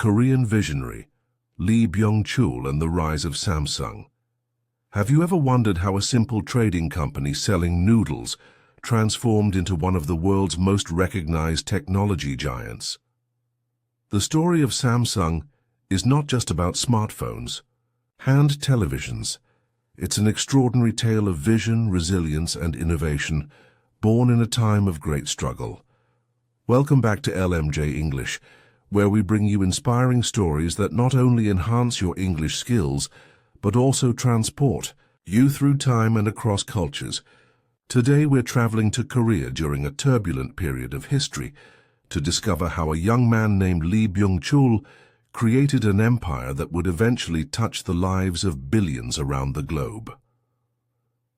Korean visionary, Lee Byung-chul, and the rise of Samsung. Have you ever wondered how a simple trading company selling noodles transformed into one of the world's most recognized technology giants? The story of Samsung is not just about smartphones, hand televisions. It's an extraordinary tale of vision, resilience, and innovation, born in a time of great struggle. Welcome back to LMJ English, where we bring you inspiring stories that not only enhance your English skills, but also transport you through time and across cultures. Today we're traveling to Korea during a turbulent period of history to discover how a young man named Lee Byung-chul created an empire that would eventually touch the lives of billions around the globe.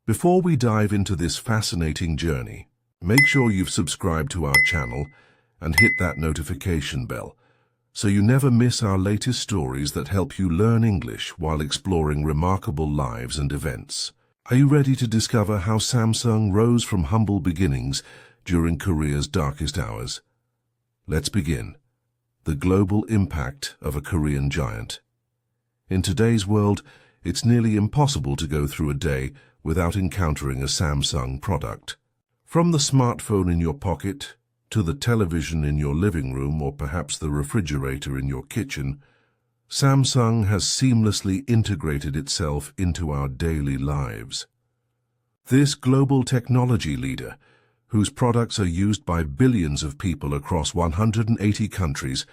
Before we dive into this fascinating journey, make sure you've subscribed to our channel and hit that notification bell so you never miss our latest stories that help you learn English while exploring remarkable lives and events. Are you ready to discover how Samsung rose from humble beginnings during Korea's darkest hours? Let's begin. The global impact of a Korean giant. In today's world, it's nearly impossible to go through a day without encountering a Samsung product. From the smartphone in your pocket, to the television in your living room, or perhaps the refrigerator in your kitchen, Samsung has seamlessly integrated itself into our daily lives. This global technology leader, whose products are used by billions of people across 180 countries,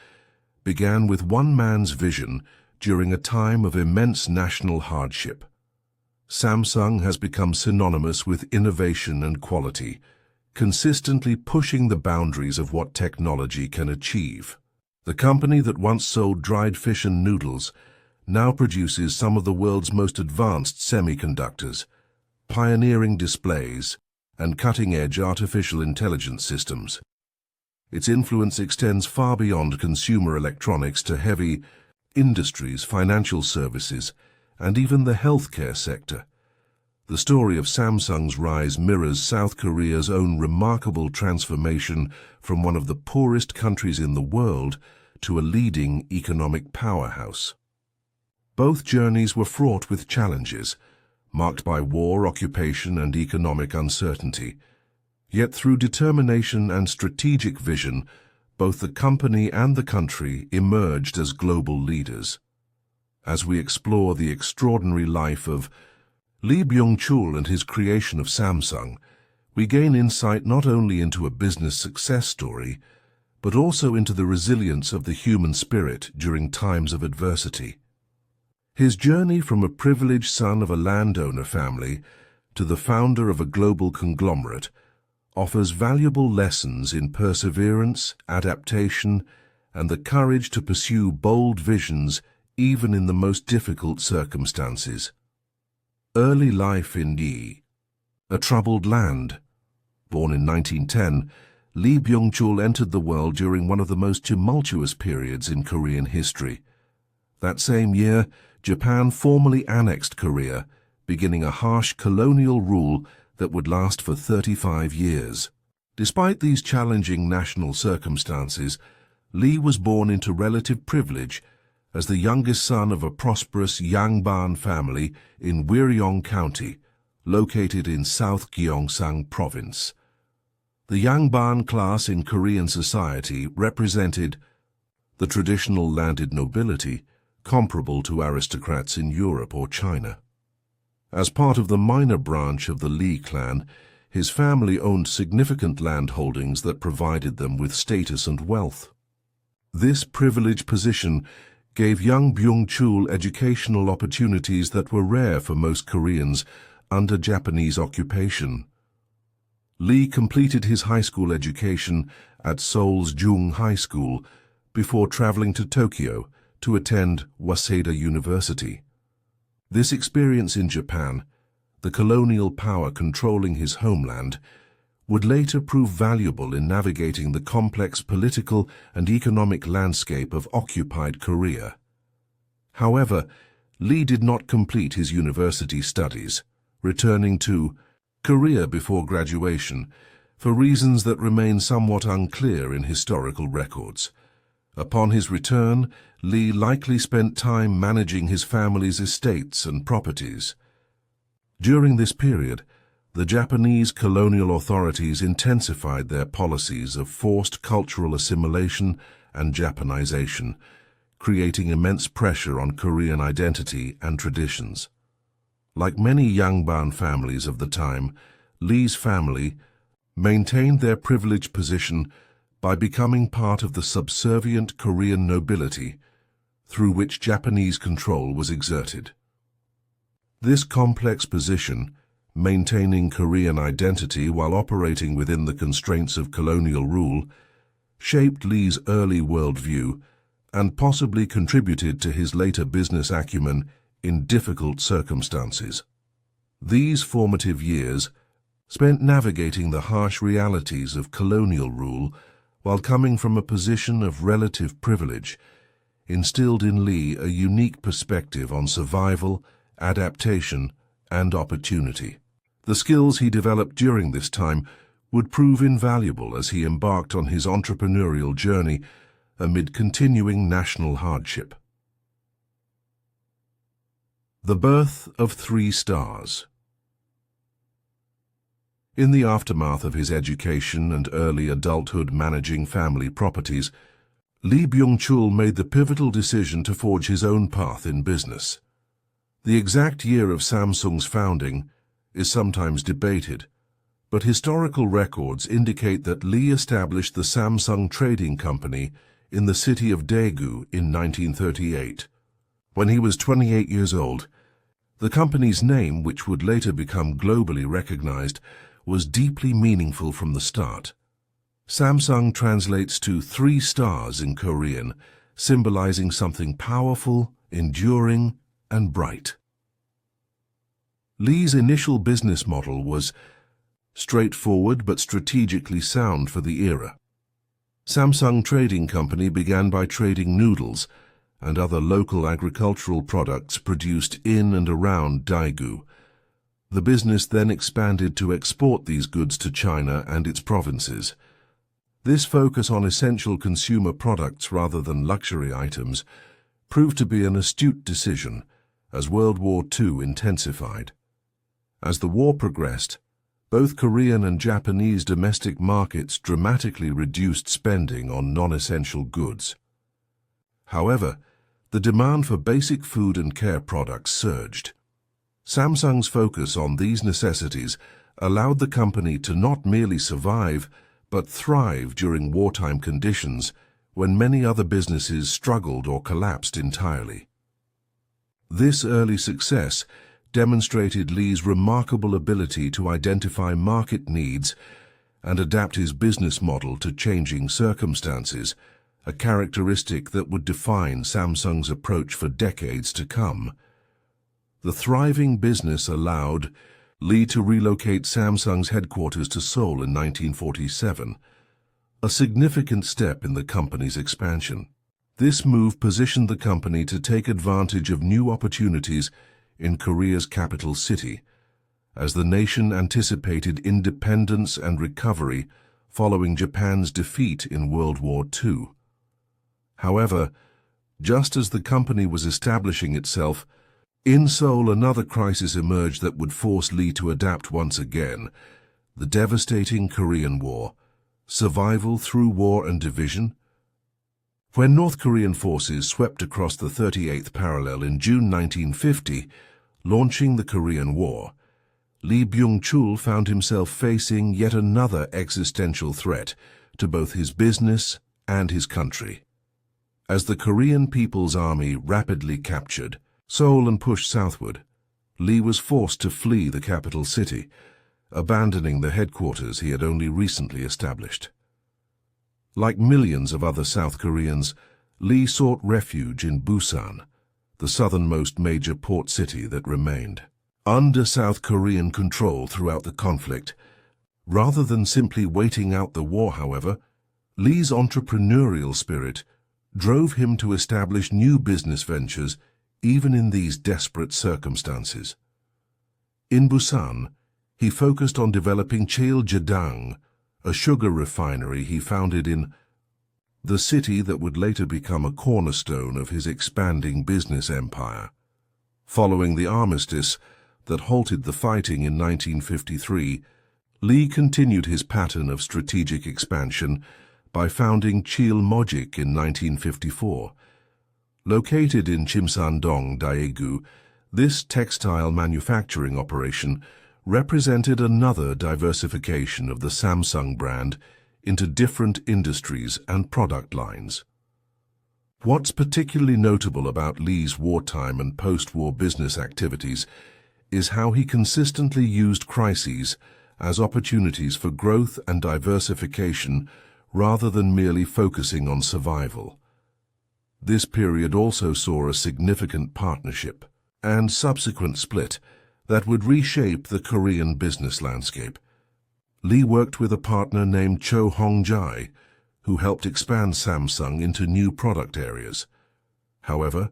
began with one man's vision during a time of immense national hardship. Samsung has become synonymous with innovation and quality, consistently pushing the boundaries of what technology can achieve. The company that once sold dried fish and noodles now produces some of the world's most advanced semiconductors, pioneering displays, and cutting-edge artificial intelligence systems. Its influence extends far beyond consumer electronics to heavy industries, financial services, and even the healthcare sector. The story of Samsung's rise mirrors South Korea's own remarkable transformation from one of the poorest countries in the world to a leading economic powerhouse. Both journeys were fraught with challenges, marked by war, occupation, and economic uncertainty. Yet through determination and strategic vision, both the company and the country emerged as global leaders. As we explore the extraordinary life of Lee Byung-chul and his creation of Samsung, we gain insight not only into a business success story, but also into the resilience of the human spirit during times of adversity. His journey from a privileged son of a landowner family to the founder of a global conglomerate offers valuable lessons in perseverance, adaptation, and the courage to pursue bold visions even in the most difficult circumstances. Early life in Yi, a troubled land. Born in 1910, Lee Byung-chul entered the world during one of the most tumultuous periods in Korean history. That same year, Japan formally annexed Korea, beginning a harsh colonial rule that would last for 35 years. Despite these challenging national circumstances, Lee was born into relative privilege as the youngest son of a prosperous Yangban family in Wiryong County, located in South Gyeongsang Province. The Yangban class in Korean society represented the traditional landed nobility, comparable to aristocrats in Europe or China. As part of the minor branch of the Lee clan, his family owned significant land holdings that provided them with status and wealth. This privileged position gave young Byung-chul educational opportunities that were rare for most Koreans under Japanese occupation. Lee completed his high school education at Seoul's Jung High School before traveling to Tokyo to attend Waseda University. This experience in Japan, the colonial power controlling his homeland, would later prove valuable in navigating the complex political and economic landscape of occupied Korea. However, Lee did not complete his university studies, returning to Korea before graduation for reasons that remain somewhat unclear in historical records. Upon his return, Lee likely spent time managing his family's estates and properties. During this period, the Japanese colonial authorities intensified their policies of forced cultural assimilation and Japanization, creating immense pressure on Korean identity and traditions. Like many Yangban families of the time, Lee's family maintained their privileged position by becoming part of the subservient Korean nobility through which Japanese control was exerted. This complex position, maintaining Korean identity while operating within the constraints of colonial rule, shaped Lee's early worldview and possibly contributed to his later business acumen in difficult circumstances. These formative years, spent navigating the harsh realities of colonial rule while coming from a position of relative privilege, instilled in Lee a unique perspective on survival, adaptation, and opportunity. The skills he developed during this time would prove invaluable as he embarked on his entrepreneurial journey amid continuing national hardship. The birth of 3 stars. In the aftermath of his education and early adulthood managing family properties, Lee Byung-chul made the pivotal decision to forge his own path in business. The exact year of Samsung's founding is sometimes debated, but historical records indicate that Lee established the Samsung Trading Company in the city of Daegu in 1938. When he was 28 years old, the company's name, which would later become globally recognized, was deeply meaningful from the start. Samsung translates to 3 stars in Korean, symbolizing something powerful, enduring, and bright. Lee's initial business model was straightforward but strategically sound for the era. Samsung Trading Company began by trading noodles and other local agricultural products produced in and around Daegu. The business then expanded to export these goods to China and its provinces. This focus on essential consumer products rather than luxury items proved to be an astute decision as World War II intensified. As the war progressed, both Korean and Japanese domestic markets dramatically reduced spending on non-essential goods. However, the demand for basic food and care products surged. Samsung's focus on these necessities allowed the company to not merely survive, but thrive during wartime conditions when many other businesses struggled or collapsed entirely. This early success demonstrated Lee's remarkable ability to identify market needs and adapt his business model to changing circumstances, a characteristic that would define Samsung's approach for decades to come. The thriving business allowed Lee to relocate Samsung's headquarters to Seoul in 1947, a significant step in the company's expansion. This move positioned the company to take advantage of new opportunities in Korea's capital city, as the nation anticipated independence and recovery following Japan's defeat in World War II. However, just as the company was establishing itself, in Seoul another crisis emerged that would force Lee to adapt once again: the devastating Korean War. Survival through war and division? When North Korean forces swept across the 38th parallel in June 1950, launching the Korean War, Lee Byung-chul found himself facing yet another existential threat to both his business and his country. As the Korean People's Army rapidly captured Seoul and pushed southward, Lee was forced to flee the capital city, abandoning the headquarters he had only recently established. Like millions of other South Koreans, Lee sought refuge in Busan, the southernmost major port city that remained. Under South Korean control throughout the conflict, rather than simply waiting out the war, however, Lee's entrepreneurial spirit drove him to establish new business ventures even in these desperate circumstances. In Busan, he focused on developing Cheiljedang, a sugar refinery he founded in the city that would later become a cornerstone of his expanding business empire. Following the armistice that halted the fighting in 1953, Lee continued his pattern of strategic expansion by founding Chilmojik in 1954. Located in Chimsandong, Daegu, this textile manufacturing operation represented another diversification of the Samsung brand into different industries and product lines. What's particularly notable about Lee's wartime and post-war business activities is how he consistently used crises as opportunities for growth and diversification rather than merely focusing on survival. This period also saw a significant partnership and subsequent split that would reshape the Korean business landscape. Lee worked with a partner named Cho Hong-jae, who helped expand Samsung into new product areas. However,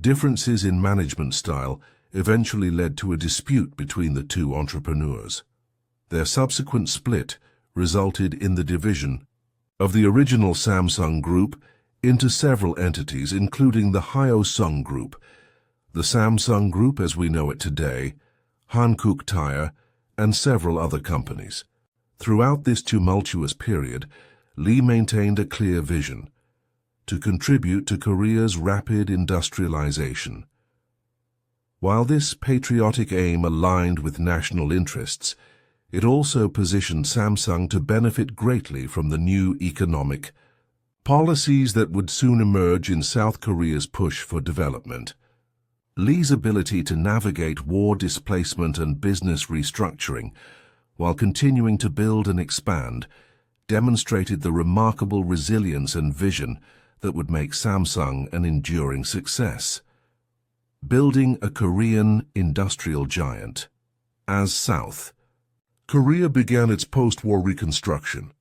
differences in management style eventually led to a dispute between the two entrepreneurs. Their subsequent split resulted in the division of the original Samsung Group into several entities, including the Hyosung Group, the Samsung Group as we know it today, Hankook Tire, and several other companies. Throughout this tumultuous period, Lee maintained a clear vision: to contribute to Korea's rapid industrialization. While this patriotic aim aligned with national interests, it also positioned Samsung to benefit greatly from the new economic policies that would soon emerge in South Korea's push for development. Lee's ability to navigate war displacement and business restructuring while continuing to build and expand demonstrated the remarkable resilience and vision that would make Samsung an enduring success. Building a Korean industrial giant. As South Korea began its post-war reconstruction,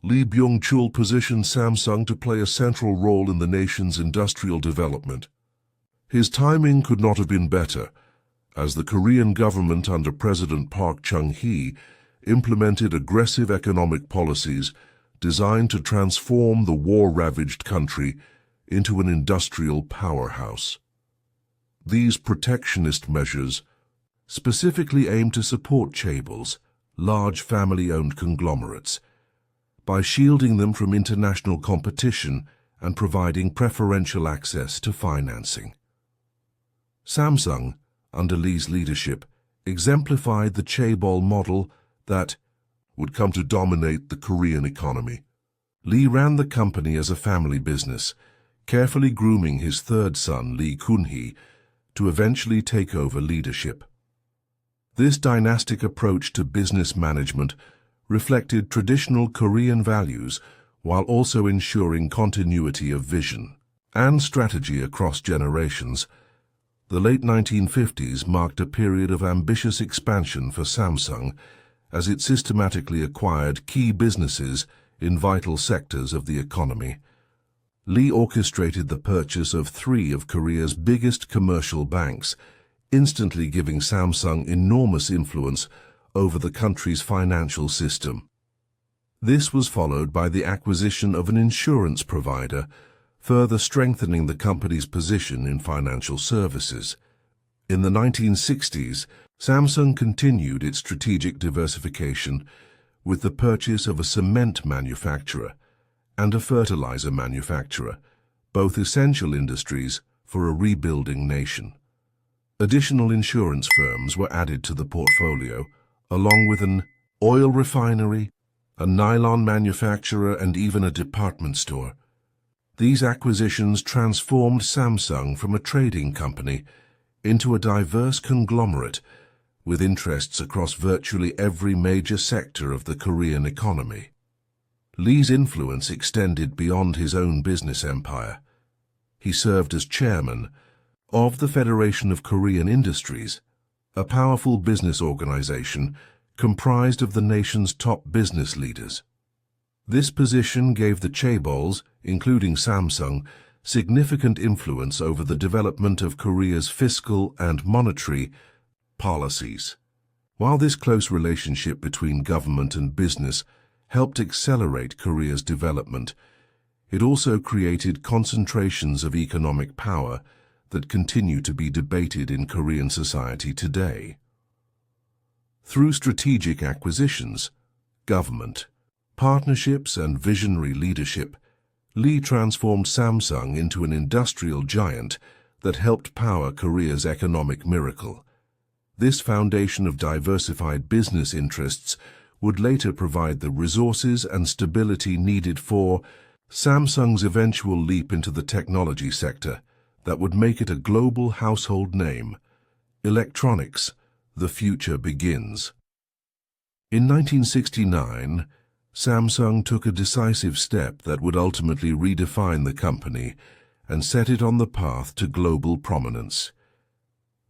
Lee Byung-chul positioned Samsung to play a central role in the nation's industrial development. His timing could not have been better, as the Korean government under President Park Chung-hee implemented aggressive economic policies designed to transform the war-ravaged country into an industrial powerhouse. These protectionist measures specifically aimed to support chaebols, large family-owned conglomerates, by shielding them from international competition and providing preferential access to financing. Samsung, under Lee's leadership, exemplified the chaebol model that would come to dominate the Korean economy. Lee ran the company as a family business, carefully grooming his third son, Lee Kun-hee, to eventually take over leadership. This dynastic approach to business management reflected traditional Korean values while also ensuring continuity of vision and strategy across generations. The late 1950s marked a period of ambitious expansion for Samsung as it systematically acquired key businesses in vital sectors of the economy. Lee orchestrated the purchase of 3 of Korea's biggest commercial banks, instantly giving Samsung enormous influence over the country's financial system. This was followed by the acquisition of an insurance provider, further strengthening the company's position in financial services. In the 1960s, Samsung continued its strategic diversification with the purchase of a cement manufacturer and a fertilizer manufacturer, both essential industries for a rebuilding nation. Additional insurance firms were added to the portfolio, along with an oil refinery, a nylon manufacturer, and even a department store. These acquisitions transformed Samsung from a trading company into a diverse conglomerate with interests across virtually every major sector of the Korean economy. Lee's influence extended beyond his own business empire. He served as chairman of the Federation of Korean Industries, a powerful business organization comprised of the nation's top business leaders. This position gave the chaebols, including Samsung, significant influence over the development of Korea's fiscal and monetary policies. While this close relationship between government and business helped accelerate Korea's development, It also created concentrations of economic power that continue to be debated in Korean society today. Through strategic acquisitions, government, partnerships and visionary leadership, Lee transformed Samsung into an industrial giant that helped power Korea's economic miracle. This foundation of diversified business interests would later provide the resources and stability needed for Samsung's eventual leap into the technology sector that would make it a global household name. Electronics, the future begins. In 1969, Samsung took a decisive step that would ultimately redefine the company and set it on the path to global prominence.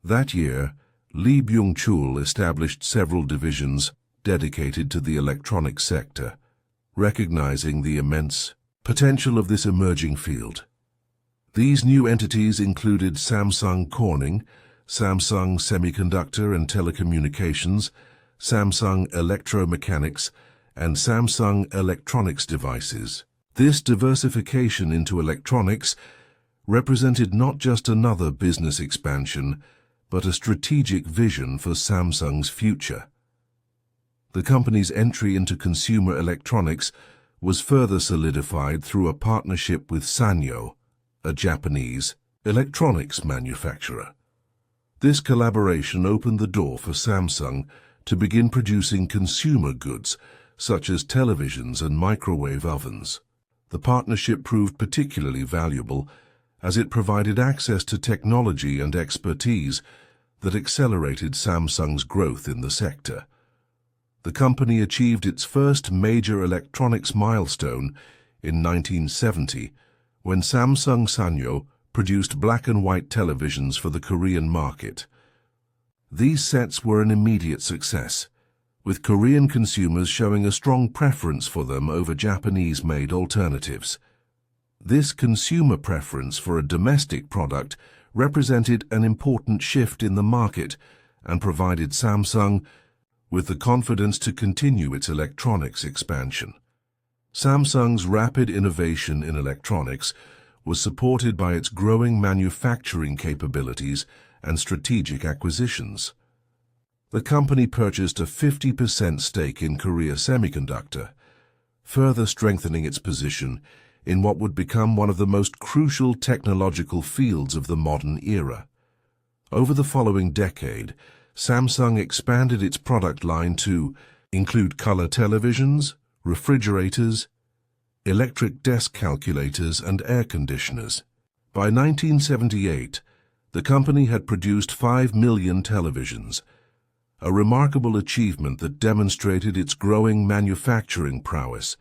That year, Lee Byung-chul established several divisions dedicated to the electronics sector, recognizing the immense potential of this emerging field. These new entities included Samsung Corning, Samsung Semiconductor and Telecommunications, Samsung Electromechanics, and Samsung Electronics Devices. This diversification into electronics represented not just another business expansion, but a strategic vision for Samsung's future. The company's entry into consumer electronics was further solidified through a partnership with Sanyo, a Japanese electronics manufacturer. This collaboration opened the door for Samsung to begin producing consumer goods such as televisions and microwave ovens. The partnership proved particularly valuable as it provided access to technology and expertise that accelerated Samsung's growth in the sector. The company achieved its first major electronics milestone in 1970 when Samsung Sanyo produced black and white televisions for the Korean market. These sets were an immediate success, with Korean consumers showing a strong preference for them over Japanese-made alternatives. This consumer preference for a domestic product represented an important shift in the market and provided Samsung with the confidence to continue its electronics expansion. Samsung's rapid innovation in electronics was supported by its growing manufacturing capabilities and strategic acquisitions. The company purchased a 50% stake in Korea Semiconductor, further strengthening its position in what would become one of the most crucial technological fields of the modern era. Over the following decade, Samsung expanded its product line to include color televisions, refrigerators, electric desk calculators, and air conditioners. By 1978, the company had produced 5 million televisions, a remarkable achievement that demonstrated its growing manufacturing prowess.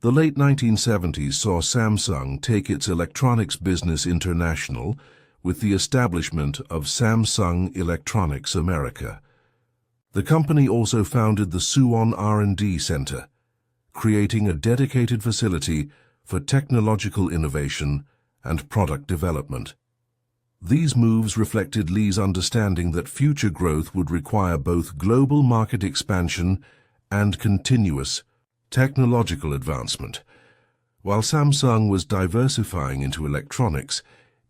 The late 1970s saw Samsung take its electronics business international with the establishment of Samsung Electronics America. The company also founded the Suwon R&D Center, creating a dedicated facility for technological innovation and product development. These moves reflected Lee's understanding that future growth would require both global market expansion and continuous technological advancement. While Samsung was diversifying into electronics,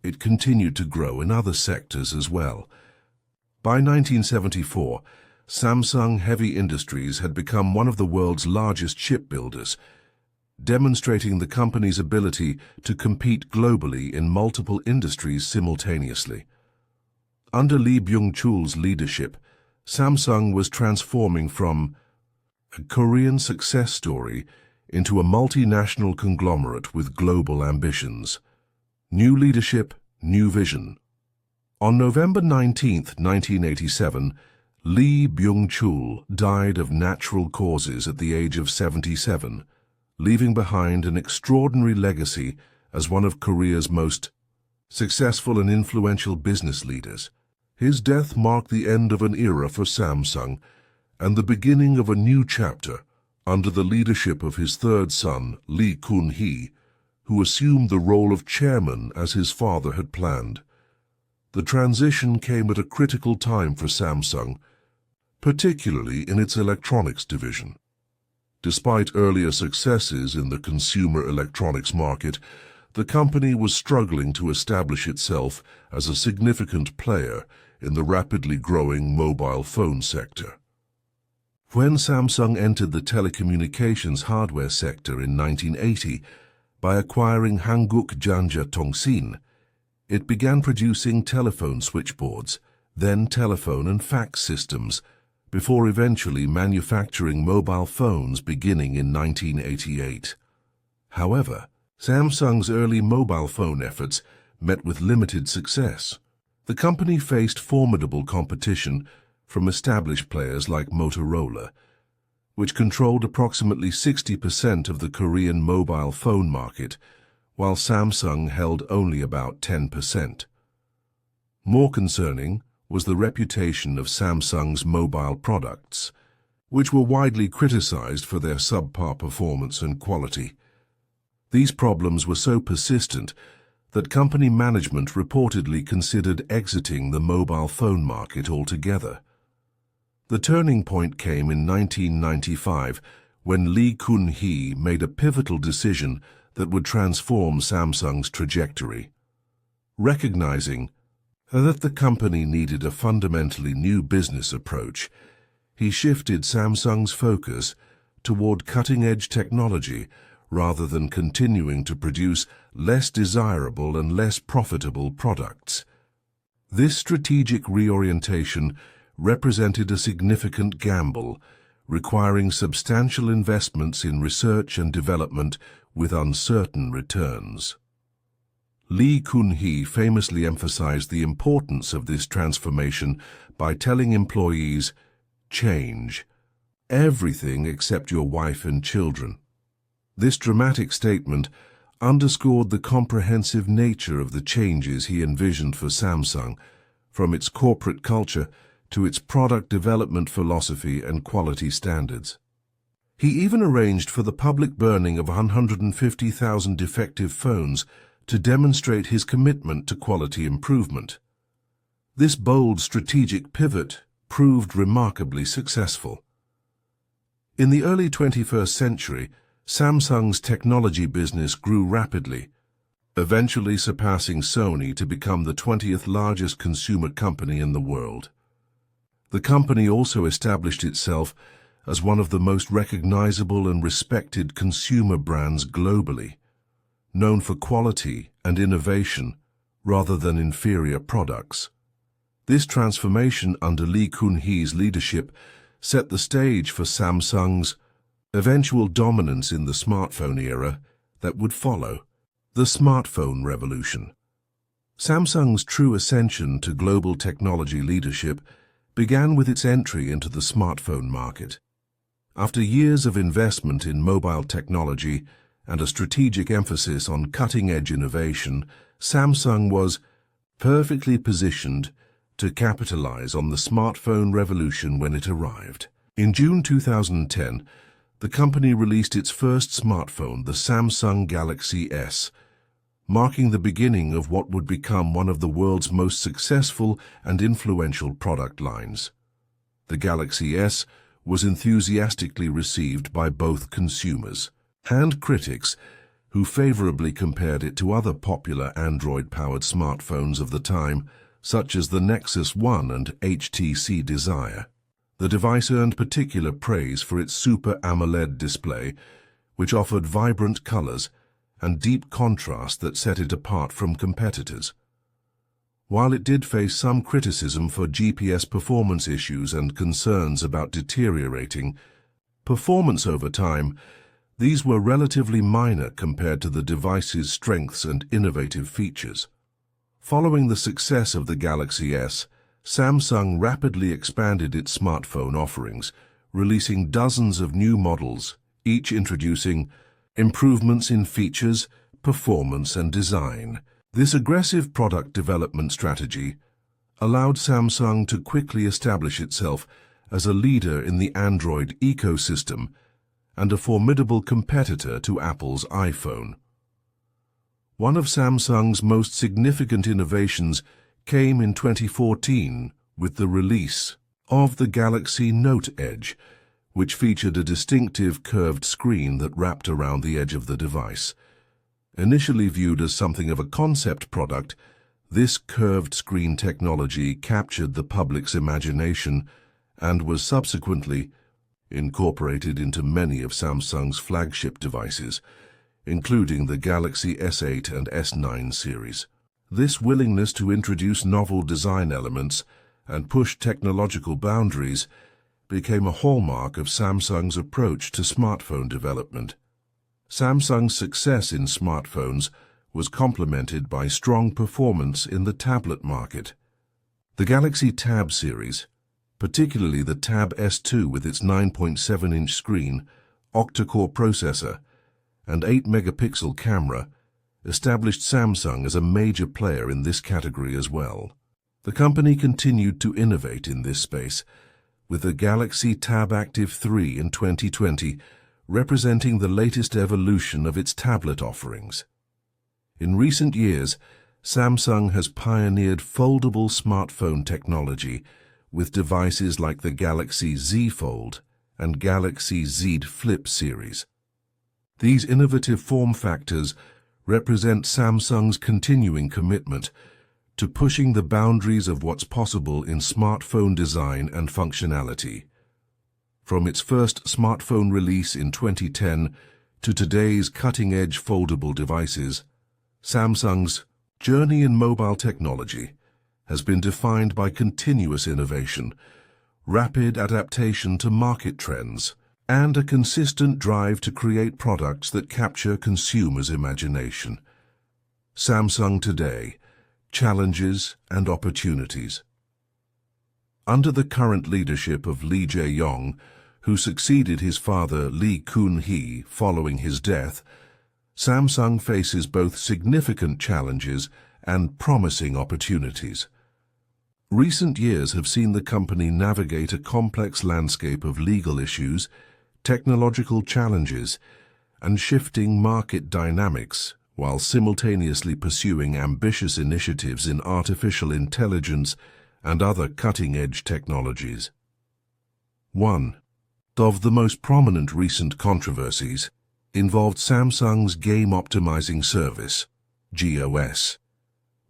it continued to grow in other sectors as well. By 1974, Samsung Heavy Industries had become one of the world's largest shipbuilders, demonstrating the company's ability to compete globally in multiple industries simultaneously. Under Lee Byung-chul's leadership, Samsung was transforming from a Korean success story into a multinational conglomerate with global ambitions. New leadership, new vision. On November 19, 1987, Lee Byung-chul died of natural causes at the age of 77, leaving behind an extraordinary legacy as one of Korea's most successful and influential business leaders. His death marked the end of an era for Samsung and the beginning of a new chapter under the leadership of his third son, Lee Kun-hee, who assumed the role of chairman as his father had planned. The transition came at a critical time for Samsung, particularly in its electronics division. Despite earlier successes in the consumer electronics market, the company was struggling to establish itself as a significant player in the rapidly growing mobile phone sector. When Samsung entered the telecommunications hardware sector in 1980 by acquiring Hanguk Janja Tongsin, it began producing telephone switchboards, then telephone and fax systems, before eventually manufacturing mobile phones beginning in 1988. However, Samsung's early mobile phone efforts met with limited success. The company faced formidable competition from established players like Motorola, which controlled approximately 60% of the Korean mobile phone market, while Samsung held only about 10%. More concerning was the reputation of Samsung's mobile products, which were widely criticized for their subpar performance and quality. These problems were so persistent that company management reportedly considered exiting the mobile phone market altogether. The turning point came in 1995 when Lee Kun-hee made a pivotal decision that would transform Samsung's trajectory. Recognizing that the company needed a fundamentally new business approach, he shifted Samsung's focus toward cutting-edge technology rather than continuing to produce less desirable and less profitable products. This strategic reorientation represented a significant gamble, requiring substantial investments in research and development with uncertain returns. Lee Kun-hee famously emphasized the importance of this transformation by telling employees, "Change everything except your wife and children." This dramatic statement underscored the comprehensive nature of the changes he envisioned for Samsung, from its corporate culture to its product development philosophy and quality standards. He even arranged for the public burning of 150,000 defective phones to demonstrate his commitment to quality improvement. This bold strategic pivot proved remarkably successful. In the early 21st century, Samsung's technology business grew rapidly, eventually surpassing Sony to become the 20th largest consumer company in the world. The company also established itself as one of the most recognizable and respected consumer brands globally, known for quality and innovation rather than inferior products. This transformation under Lee Kun-hee's leadership set the stage for Samsung's eventual dominance in the smartphone era that would follow, the smartphone revolution. Samsung's true ascension to global technology leadership began with its entry into the smartphone market. After years of investment in mobile technology and a strategic emphasis on cutting-edge innovation, Samsung was perfectly positioned to capitalize on the smartphone revolution when it arrived. In June 2010, the company released its first smartphone, the Samsung Galaxy S, marking the beginning of what would become one of the world's most successful and influential product lines. The Galaxy S was enthusiastically received by both consumers and critics, who favorably compared it to other popular Android-powered smartphones of the time, such as the Nexus One and HTC Desire. The device earned particular praise for its Super AMOLED display, which offered vibrant colors and deep contrast that set it apart from competitors. While it did face some criticism for GPS performance issues and concerns about deteriorating performance over time, these were relatively minor compared to the device's strengths and innovative features. Following the success of the Galaxy S, Samsung rapidly expanded its smartphone offerings, releasing dozens of new models, each introducing improvements in features, performance, and design. This aggressive product development strategy allowed Samsung to quickly establish itself as a leader in the Android ecosystem and a formidable competitor to Apple's iPhone. One of Samsung's most significant innovations came in 2014 with the release of the Galaxy Note Edge, which featured a distinctive curved screen that wrapped around the edge of the device. Initially viewed as something of a concept product, this curved screen technology captured the public's imagination and was subsequently incorporated into many of Samsung's flagship devices, including the Galaxy S8 and S9 series. This willingness to introduce novel design elements and push technological boundaries became a hallmark of Samsung's approach to smartphone development. Samsung's success in smartphones was complemented by strong performance in the tablet market. The Galaxy Tab series, particularly the Tab S2 with its 9.7-inch screen, octa-core processor, and 8-megapixel camera, established Samsung as a major player in this category as well. The company continued to innovate in this space, with the Galaxy Tab Active 3 in 2020 representing the latest evolution of its tablet offerings. In recent years, Samsung has pioneered foldable smartphone technology with devices like the Galaxy Z Fold and Galaxy Z Flip series. These innovative form factors represent Samsung's continuing commitment to pushing the boundaries of what's possible in smartphone design and functionality. From its first smartphone release in 2010 to today's cutting-edge foldable devices, Samsung's journey in mobile technology has been defined by continuous innovation, rapid adaptation to market trends, and a consistent drive to create products that capture consumers' imagination. Samsung today: challenges and opportunities. Under the current leadership of Lee Jae-yong, who succeeded his father Lee Kun-hee following his death, Samsung faces both significant challenges and promising opportunities. Recent years have seen the company navigate a complex landscape of legal issues, technological challenges, and shifting market dynamics, while simultaneously pursuing ambitious initiatives in artificial intelligence and other cutting-edge technologies. 1. Of the most prominent recent controversies involved Samsung's game optimizing service, GOS,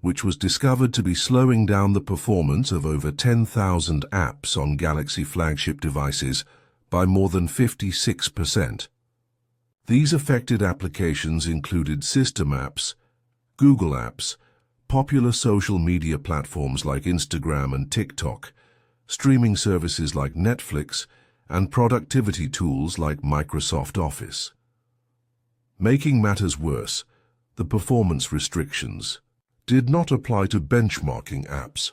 which was discovered to be slowing down the performance of over 10,000 apps on Galaxy flagship devices by more than 56%. These affected applications included system apps, Google apps, popular social media platforms like Instagram and TikTok, streaming services like Netflix, and productivity tools like Microsoft Office. Making matters worse, the performance restrictions did not apply to benchmarking apps,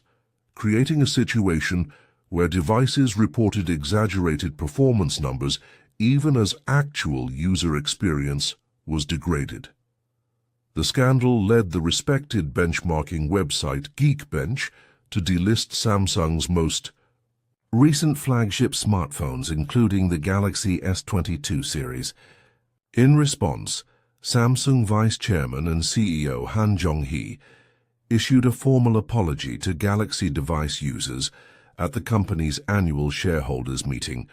creating a situation where devices reported exaggerated performance numbers even as actual user experience was degraded. The scandal led the respected benchmarking website Geekbench to delist Samsung's most recent flagship smartphones, including the Galaxy S22 series. In response, Samsung Vice Chairman and CEO Han Jong-hee issued a formal apology to Galaxy device users at the company's annual shareholders meeting,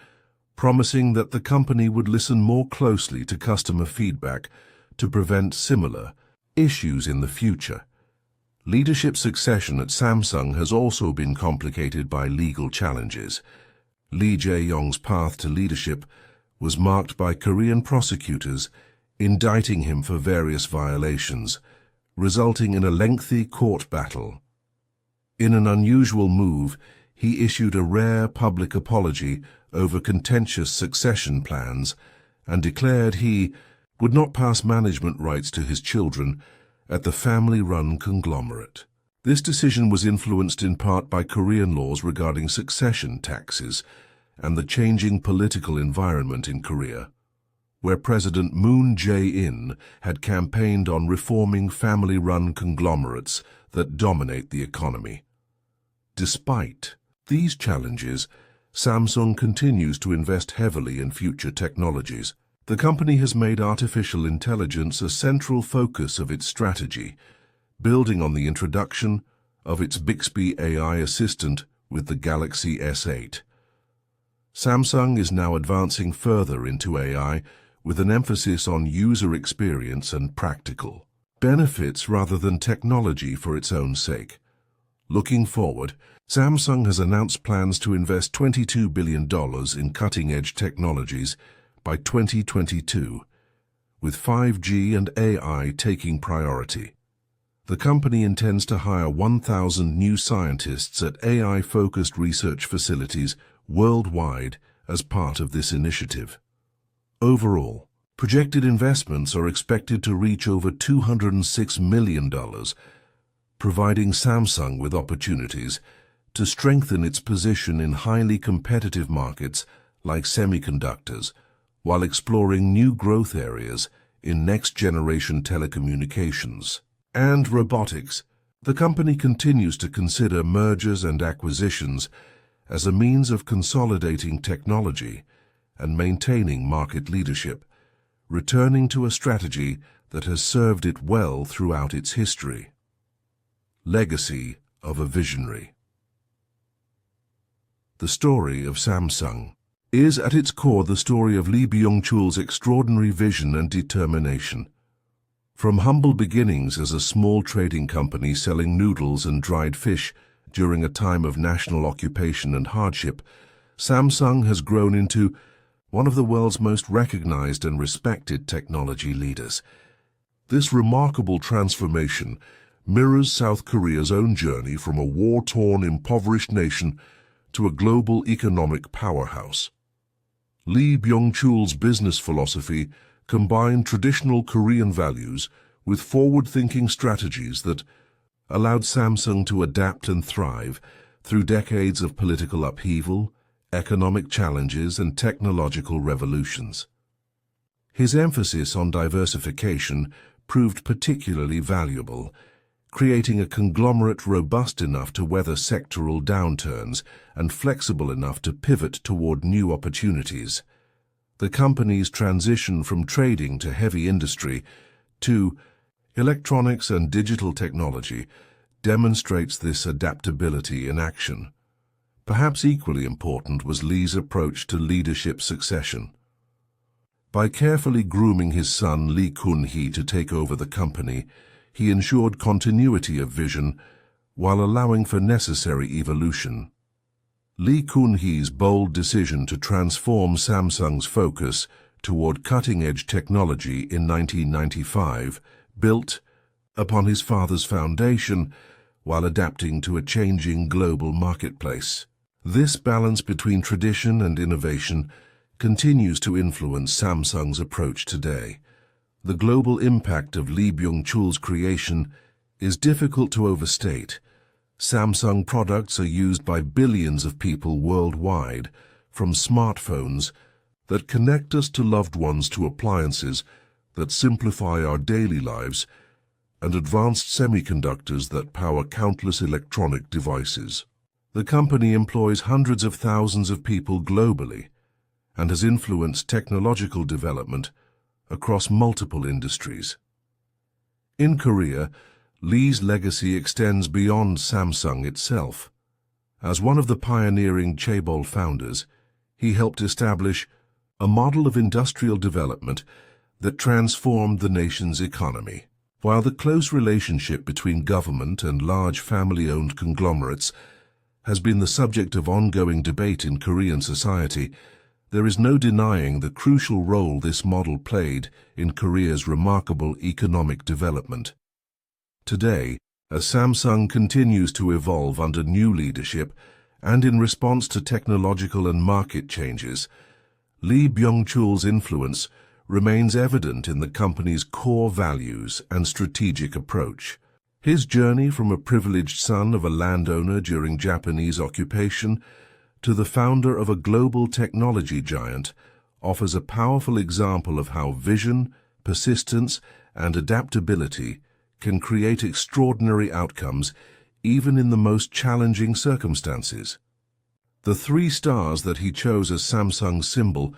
promising that the company would listen more closely to customer feedback to prevent similar issues in the future. Leadership succession at Samsung has also been complicated by legal challenges. Lee Jae-yong's path to leadership was marked by Korean prosecutors indicting him for various violations, resulting in a lengthy court battle. In an unusual move, he issued a rare public apology over contentious succession plans and declared he would not pass management rights to his children at the family-run conglomerate. This decision was influenced in part by Korean laws regarding succession taxes and the changing political environment in Korea, where President Moon Jae-in had campaigned on reforming family-run conglomerates that dominate the economy. Despite these challenges, Samsung continues to invest heavily in future technologies. The company has made artificial intelligence a central focus of its strategy, building on the introduction of its Bixby AI assistant with the Galaxy S8. Samsung is now advancing further into AI with an emphasis on user experience and practical benefits rather than technology for its own sake. Looking forward, Samsung has announced plans to invest $22 billion in cutting-edge technologies by 2022, with 5G and AI taking priority. The company intends to hire 1,000 new scientists at AI-focused research facilities worldwide as part of this initiative. Overall, projected investments are expected to reach over $206 million, providing Samsung with opportunities to strengthen its position in highly competitive markets like semiconductors, while exploring new growth areas in next-generation telecommunications and robotics. The company continues to consider mergers and acquisitions as a means of consolidating technology and maintaining market leadership, returning to a strategy that has served it well throughout its history. Legacy of a visionary. The story of Samsung is at its core the story of Lee Byung-chul's extraordinary vision and determination. From humble beginnings as a small trading company selling noodles and dried fish during a time of national occupation and hardship, Samsung has grown into one of the world's most recognized and respected technology leaders. This remarkable transformation mirrors South Korea's own journey from a war-torn, impoverished nation to a global economic powerhouse. Lee Byung-chul's business philosophy combined traditional Korean values with forward-thinking strategies that allowed Samsung to adapt and thrive through decades of political upheaval, economic challenges, and technological revolutions. His emphasis on diversification proved particularly valuable, creating a conglomerate robust enough to weather sectoral downturns and flexible enough to pivot toward new opportunities. The company's transition from trading to heavy industry to electronics and digital technology demonstrates this adaptability in action. Perhaps equally important was Lee's approach to leadership succession. By carefully grooming his son Lee Kun-hee to take over the company, he ensured continuity of vision while allowing for necessary evolution. Lee Kun-hee's bold decision to transform Samsung's focus toward cutting-edge technology in 1995 built upon his father's foundation while adapting to a changing global marketplace. This balance between tradition and innovation continues to influence Samsung's approach today. The global impact of Lee Byung-chul's creation is difficult to overstate. Samsung products are used by billions of people worldwide, from smartphones that connect us to loved ones to appliances that simplify our daily lives and advanced semiconductors that power countless electronic devices. The company employs hundreds of thousands of people globally and has influenced technological development across multiple industries. In Korea, Lee's legacy extends beyond Samsung itself. As one of the pioneering chaebol founders, he helped establish a model of industrial development that transformed the nation's economy. While the close relationship between government and large family-owned conglomerates has been the subject of ongoing debate in Korean society, there is no denying the crucial role this model played in Korea's remarkable economic development. Today, as Samsung continues to evolve under new leadership and in response to technological and market changes, Lee Byung-chul's influence remains evident in the company's core values and strategic approach. His journey from a privileged son of a landowner during Japanese occupation to the founder of a global technology giant offers a powerful example of how vision, persistence, and adaptability can create extraordinary outcomes even in the most challenging circumstances. The 3 stars that he chose as Samsung's symbol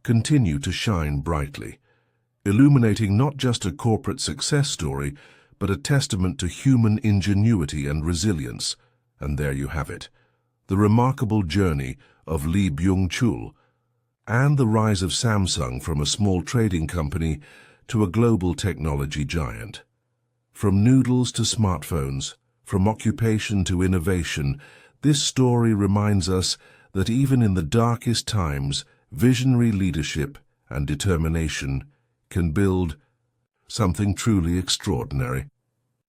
continue to shine brightly, illuminating not just a corporate success story, but a testament to human ingenuity and resilience. And there you have it, the remarkable journey of Lee Byung-chul, and the rise of Samsung from a small trading company to a global technology giant. From noodles to smartphones, from occupation to innovation, this story reminds us that even in the darkest times, visionary leadership and determination can build something truly extraordinary.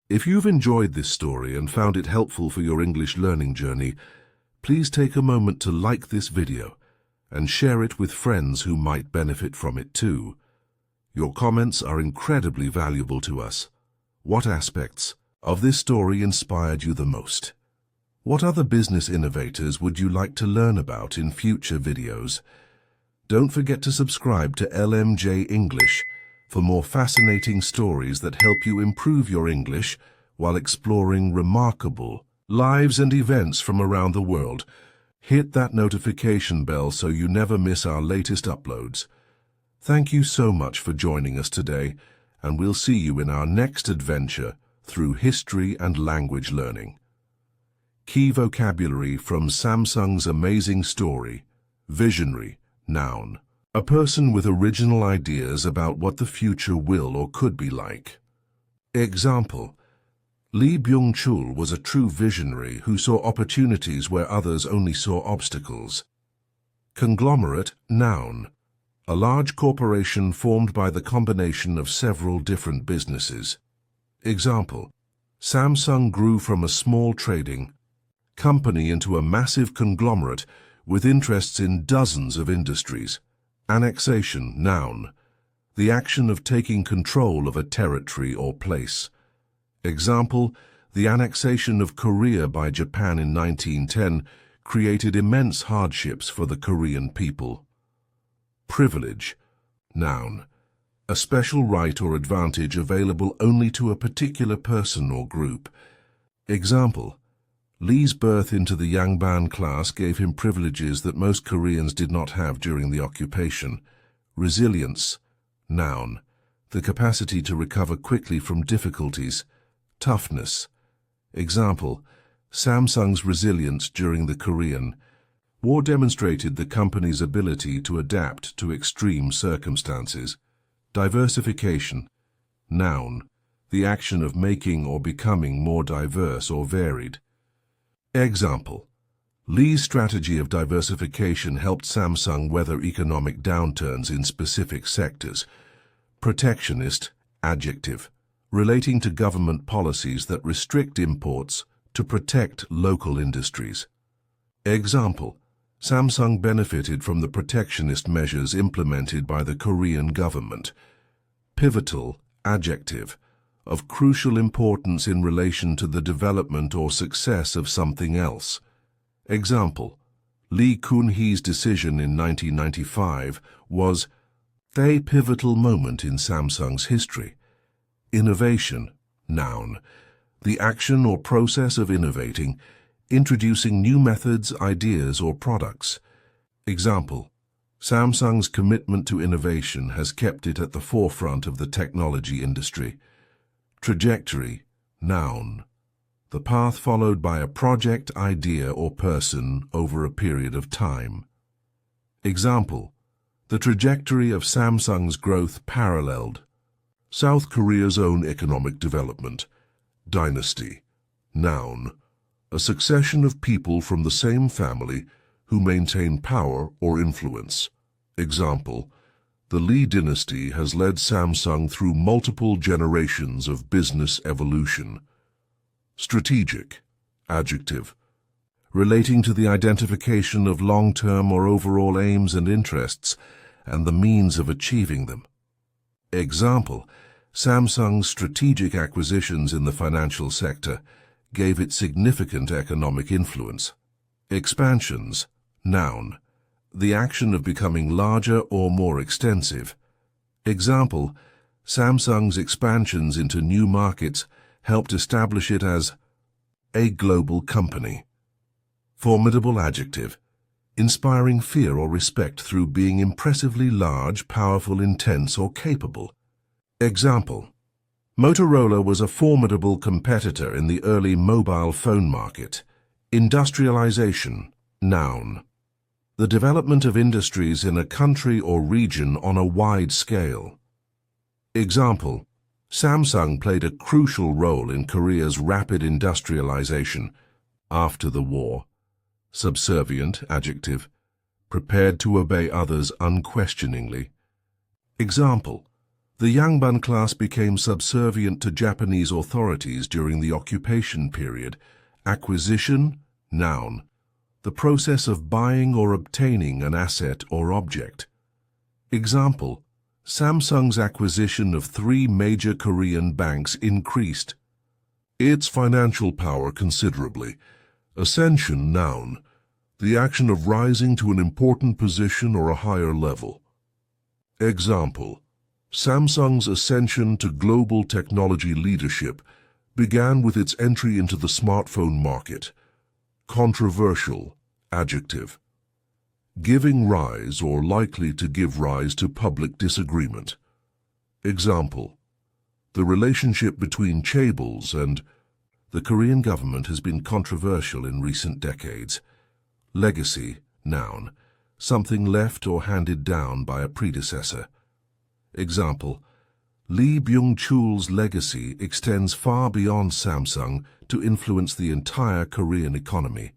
If you've enjoyed this story and found it helpful for your English learning journey, please take a moment to like this video and share it with friends who might benefit from it too. Your comments are incredibly valuable to us. What aspects of this story inspired you the most? What other business innovators would you like to learn about in future videos? Don't forget to subscribe to LMJ English for more fascinating stories that help you improve your English while exploring remarkable lives and events from around the world. Hit that notification bell so you never miss our latest uploads. Thank you so much for joining us today, and we'll see you in our next adventure through history and language learning. Key vocabulary from Samsung's amazing story. Visionary, noun. A person with original ideas about what the future will or could be like. Example: Lee Byung-chul was a true visionary who saw opportunities where others only saw obstacles. Conglomerate, noun. A large corporation formed by the combination of several different businesses. Example: Samsung grew from a small trading company into a massive conglomerate with interests in dozens of industries. Annexation, noun. The action of taking control of a territory or place. Example: the annexation of Korea by Japan in 1910 created immense hardships for the Korean people. Privilege, noun. A special right or advantage available only to a particular person or group. Example: Lee's birth into the Yangban class gave him privileges that most Koreans did not have during the occupation. Resilience, noun. The capacity to recover quickly from difficulties. Toughness. Example: Samsung's resilience during the Korean War demonstrated the company's ability to adapt to extreme circumstances. Diversification, noun. The action of making or becoming more diverse or varied. Example: Lee's strategy of diversification helped Samsung weather economic downturns in specific sectors. Protectionist, adjective. Relating to government policies that restrict imports to protect local industries. Example: Samsung benefited from the protectionist measures implemented by the Korean government. Pivotal, adjective. Of crucial importance in relation to the development or success of something else. Example: Lee Kun-hee's decision in 1995 was a pivotal moment in Samsung's history. Innovation, noun. The action or process of innovating, introducing new methods, ideas, or products. Example: Samsung's commitment to innovation has kept it at the forefront of the technology industry. Trajectory, noun. The path followed by a project, idea, or person over a period of time. Example: The trajectory of Samsung's growth paralleled South Korea's own economic development. Dynasty, noun. A succession of people from the same family who maintain power or influence. Example: The Lee dynasty has led Samsung through multiple generations of business evolution. Strategic, adjective. Relating to the identification of long-term or overall aims and interests and the means of achieving them. Example: Samsung's strategic acquisitions in the financial sector gave it significant economic influence. Expansions, noun. The action of becoming larger or more extensive. Example: Samsung's expansions into new markets helped establish it as a global company. Formidable adjective. Inspiring fear or respect through being impressively large, powerful, intense, or capable. Example: Motorola was a formidable competitor in the early mobile phone market. Industrialization, noun. the development of industries in a country or region on a wide scale. Example, Samsung played a crucial role in Korea's rapid industrialization after the war. Subservient, adjective, prepared to obey others unquestioningly. Example, the Yangbun class became subservient to Japanese authorities during the occupation period. Acquisition, noun, the process of buying or obtaining an asset or object. Example, Samsung's acquisition of 3 major Korean banks increased its financial power considerably. Ascension, noun, the action of rising to an important position or a higher level. Example, Samsung's ascension to global technology leadership began with its entry into the smartphone market. Controversial, adjective, giving rise or likely to give rise to public disagreement. Example, the relationship between chaebols and the Korean government has been controversial in recent decades. Legacy, noun, something left or handed down by a predecessor. Example, Lee Byung-chul's legacy extends far beyond Samsung to influence the entire Korean economy.